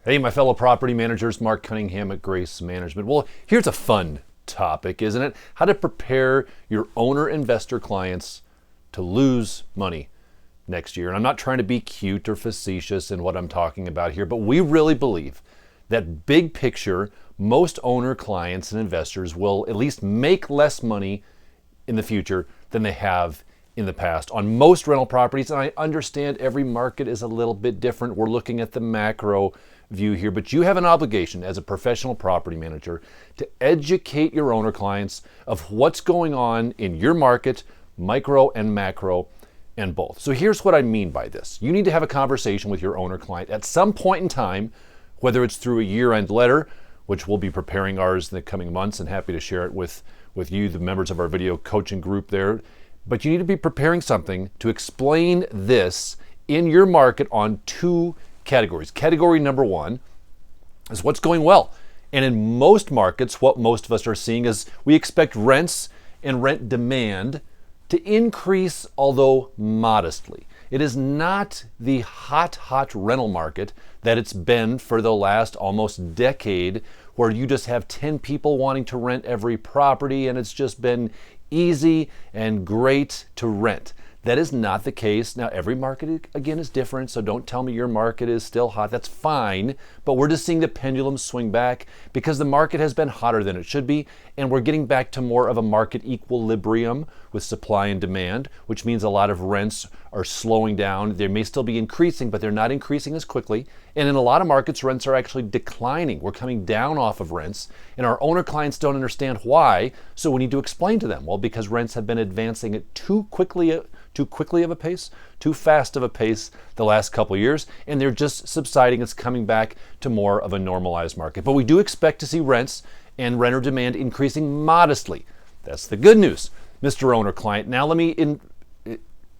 Hey, my fellow property managers, Mark Cunningham at Grace Management. Well, here's a fun topic, isn't it? How to prepare your owner investor clients to lose money next year. And I'm not trying to be cute or facetious in what I'm talking about here, but we really believe that big picture, most owner clients and investors will at least make less money in the future than they have in the past on most rental properties. And I understand every market is a little bit different. We're looking at the macro view here, but you have an obligation as a professional property manager to educate your owner clients of what's going on in your market, micro and macro, and both. So here's what I mean by this. You need to have a conversation with your owner client at some point in time, whether it's through a year-end letter, which we'll be preparing ours in the coming months and happy to share it with you, the members of our video coaching group there. But you need to be preparing something to explain this in your market on two categories. Category number one is what's going well. And in most markets, what most of us are seeing is we expect rents and rent demand to increase, although modestly. It is not the hot rental market that it's been for the last almost decade, where you just have 10 people wanting to rent every property and it's just been easy and great to rent. That is not the case. Now, every market, again, is different, so don't tell me your market is still hot. That's fine, but we're just seeing the pendulum swing back because the market has been hotter than it should be, and we're getting back to more of a market equilibrium with supply and demand, which means a lot of rents are slowing down. They may still be increasing, but they're not increasing as quickly. And in a lot of markets, rents are actually declining. We're coming down off of rents, and our owner clients don't understand why, so we need to explain to them. Well, because rents have been advancing at too quickly of a pace, too fast of a pace the last couple of years, and they're just subsiding. It's coming back to more of a normalized market. But we do expect to see rents and renter demand increasing modestly. That's the good news, Mr. Owner Client. Now let me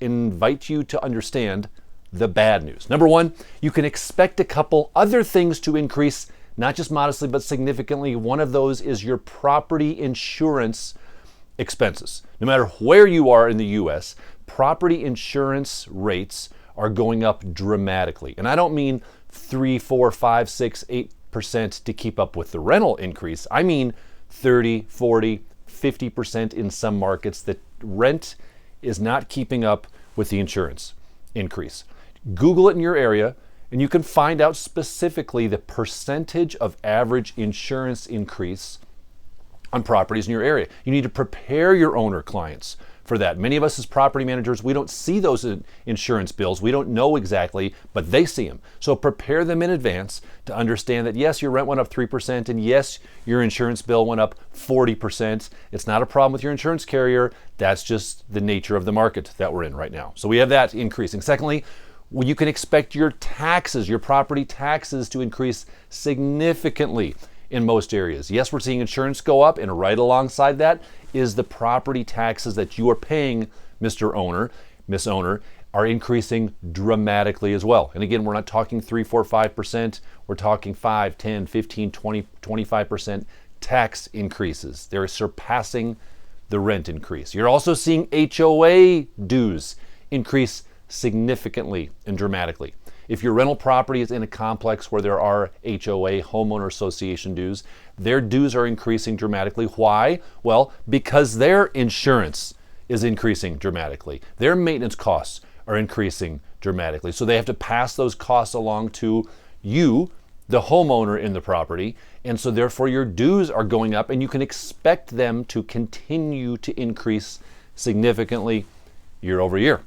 invite you to understand the bad news. Number one, you can expect a couple other things to increase, not just modestly, but significantly. One of those is your property insurance expenses. No matter where you are in the U.S., property insurance rates are going up dramatically. And I don't mean 3, 4, 5, 6, 8% to keep up with the rental increase. I mean 30, 40, 50% in some markets. That rent is not keeping up with the insurance increase. Google it in your area, and you can find out specifically the percentage of average insurance increase on properties in your area. You need to prepare your owner clients for that. Many of us as property managers, we don't see those insurance bills. We don't know exactly, but they see them. So prepare them in advance to understand that yes, your rent went up 3%, and yes, your insurance bill went up 40%. It's not a problem with your insurance carrier. That's just the nature of the market that we're in right now. So we have that increasing. Secondly, you can expect your taxes, your property taxes, to increase significantly in most areas. Yes, we're seeing insurance go up, and right alongside that is the property taxes that you are paying, Mr. Owner, Miss Owner, are increasing dramatically as well. And again, we're not talking 3, 4, 5%. We're talking 5, 10, 15, 20, 25% tax increases. They're surpassing the rent increase. You're also seeing HOA dues increase significantly and dramatically. If your rental property is in a complex where there are HOA, homeowner association dues, their dues are increasing dramatically. Why? Well, because their insurance is increasing dramatically. Their maintenance costs are increasing dramatically. So they have to pass those costs along to you, the homeowner in the property, and so therefore your dues are going up, and you can expect them to continue to increase significantly year over year.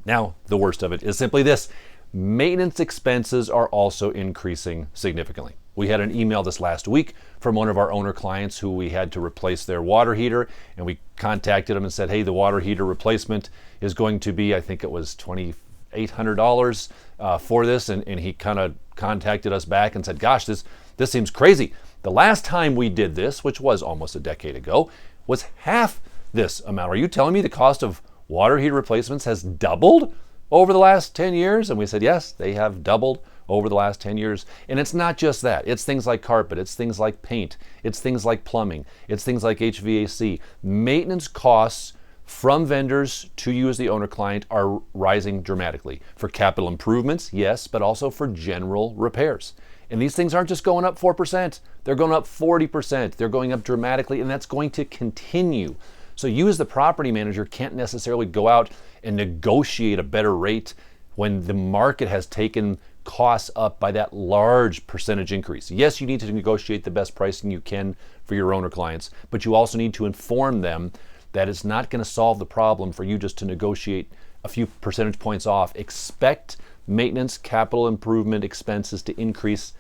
Now, the worst of it is simply this. Maintenance expenses are also increasing significantly. We had an email this last week from one of our owner clients who we had to replace their water heater, and we contacted them and said, hey, the water heater replacement is going to be, I think it was $2,800 for this, and he kind of contacted us back and said, gosh, this seems crazy. The last time we did this, which was almost a decade ago, was half this amount. Are you telling me the cost of water heater replacements has doubled over the last 10 years? And we said, yes, they have doubled over the last 10 years. And it's not just that. It's things like carpet. It's things like paint. It's things like plumbing. It's things like HVAC. Maintenance costs from vendors to you as the owner client are rising dramatically. For capital improvements, yes, but also for general repairs. And these things aren't just going up 4%, they're going up 40%. They're going up dramatically, and that's going to continue. So you as the property manager can't necessarily go out and negotiate a better rate when the market has taken costs up by that large percentage increase. Yes, you need to negotiate the best pricing you can for your owner clients, but you also need to inform them that it's not going to solve the problem for you just to negotiate a few percentage points off. Expect maintenance, capital improvement expenses to increase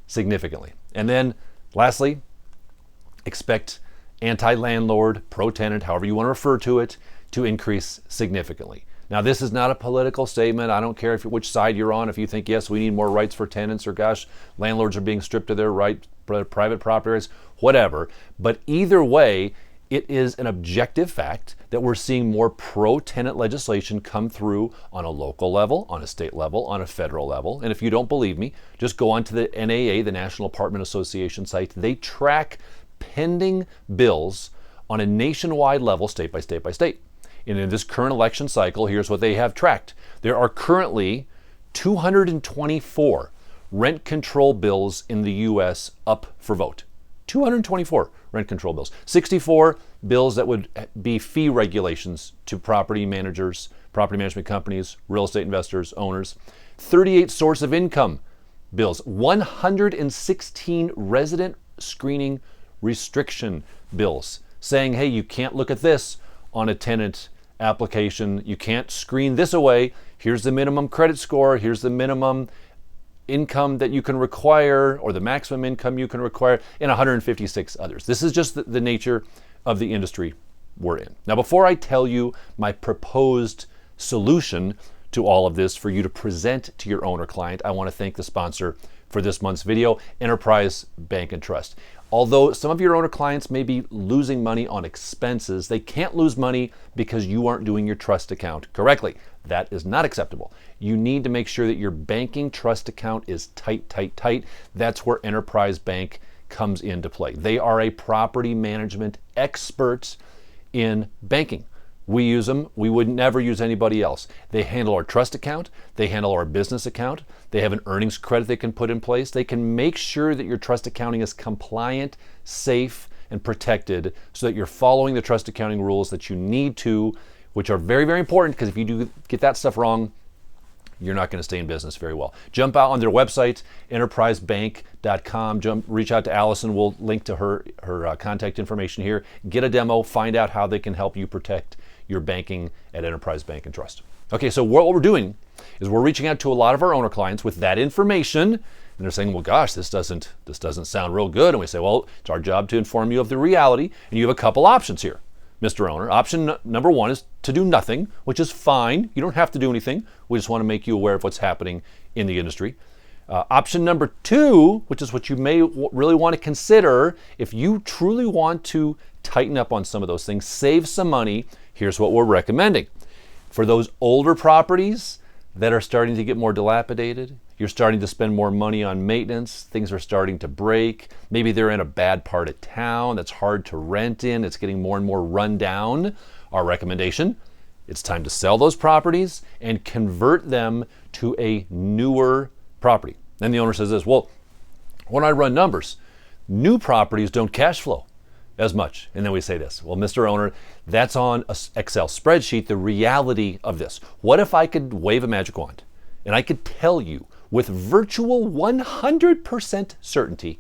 significantly. And then lastly, expect anti-landlord, pro-tenant, however you want to refer to it, to increase significantly. Now, this is not a political statement. I don't care which side you're on. If you think, yes, we need more rights for tenants, or gosh, landlords are being stripped of their right, private property rights, whatever. But either way, it is an objective fact that we're seeing more pro-tenant legislation come through on a local level, on a state level, on a federal level. And if you don't believe me, just go onto the NAA, the National Apartment Association site. They track pending bills on a nationwide level, state by state by state. And in this current election cycle, here's what they have tracked. There are currently 224 rent control bills in the U.S. up for vote. 224 rent control bills. 64 bills that would be fee regulations to property managers, property management companies, real estate investors, owners. 38 source of income bills. 116 resident screening restriction bills saying, hey, you can't look at this on a tenant application. You can't screen this away. Here's the minimum credit score. Here's the minimum income that you can require, or the maximum income you can require, and 156 others. This is just the nature of the industry we're in. Now, before I tell you my proposed solution to all of this for you to present to your owner client, I want to thank the sponsor for this month's video, Enterprise Bank and Trust. Although some of your owner clients may be losing money on expenses, they can't lose money because you aren't doing your trust account correctly. That is not acceptable. You need to make sure that your banking trust account is tight, tight, tight. That's where Enterprise Bank comes into play. They are a property management expert in banking. We use them. We would never use anybody else. They handle our trust account. They handle our business account. They have an earnings credit they can put in place. They can make sure that your trust accounting is compliant, safe, and protected so that you're following the trust accounting rules that you need to, which are very, very important, because if you do get that stuff wrong, you're not going to stay in business very well. Jump out on their website, enterprisebank.com. Reach out to Allison. We'll link to her contact information here. Get a demo. Find out how they can help you protect your banking at Enterprise Bank and Trust. Okay, so what we're doing is we're reaching out to a lot of our owner clients with that information, and they're saying, well, gosh, this doesn't sound real good. And we say, well, it's our job to inform you of the reality, and you have a couple options here, Mr. Owner. Option number one is to do nothing, which is fine. You don't have to do anything. We just want to make you aware of what's happening in the industry. Option number two, which is what you may really want to consider if you truly want to tighten up on some of those things, save some money, here's what we're recommending. For those older properties that are starting to get more dilapidated, you're starting to spend more money on maintenance, things are starting to break, maybe they're in a bad part of town that's hard to rent in, it's getting more and more run down. Our recommendation, it's time to sell those properties and convert them to a newer property. Then the owner says this, well, when I run numbers, new properties don't cash flow as much. And then we say this, well, Mr. Owner, that's on an Excel spreadsheet, the reality of this. What if I could wave a magic wand and I could tell you with virtual 100% certainty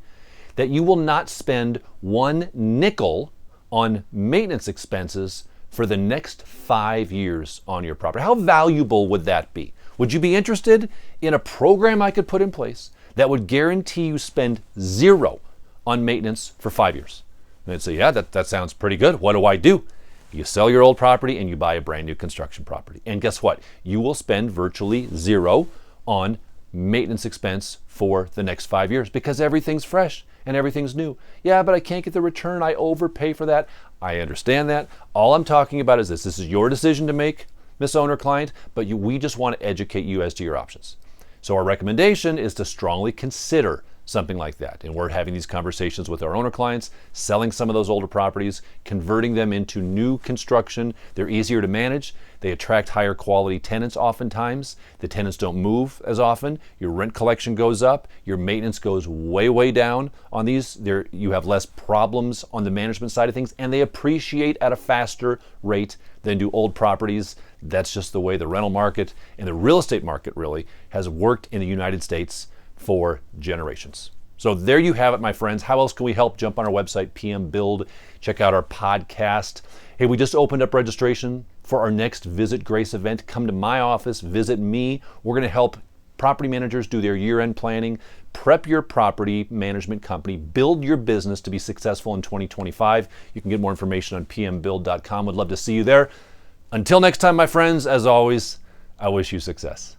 that you will not spend one nickel on maintenance expenses for the next 5 years on your property? How valuable would that be? Would you be interested in a program I could put in place that would guarantee you spend zero on maintenance for 5 years? And they'd say, yeah, that sounds pretty good. What do I do? You sell your old property and you buy a brand new construction property. And guess what? You will spend virtually zero on maintenance expense for the next 5 years because everything's fresh and everything's new. Yeah, but I can't get the return. I overpay for that. I understand that. All I'm talking about is this. This is your decision to make, Miss Owner Client, but we just want to educate you as to your options. So our recommendation is to strongly consider something like that. And we're having these conversations with our owner clients, selling some of those older properties, converting them into new construction. They're easier to manage. They attract higher quality tenants oftentimes. The tenants don't move as often. Your rent collection goes up. Your maintenance goes way, way down on these. You have less problems on the management side of things, and they appreciate at a faster rate than do old properties. That's just the way the rental market and the real estate market really has worked in the United States for generations. So there you have it, my friends. How else can we help? Jump on our website, PM Build. Check out our podcast. Hey, we just opened up registration for our next Visit Grace event. Come to my office, visit me. We're going to help property managers do their year-end planning, prep your property management company, build your business to be successful in 2025. You can get more information on pmbuild.com. Would love to see you there. Until next time, my friends, as always, I wish you success.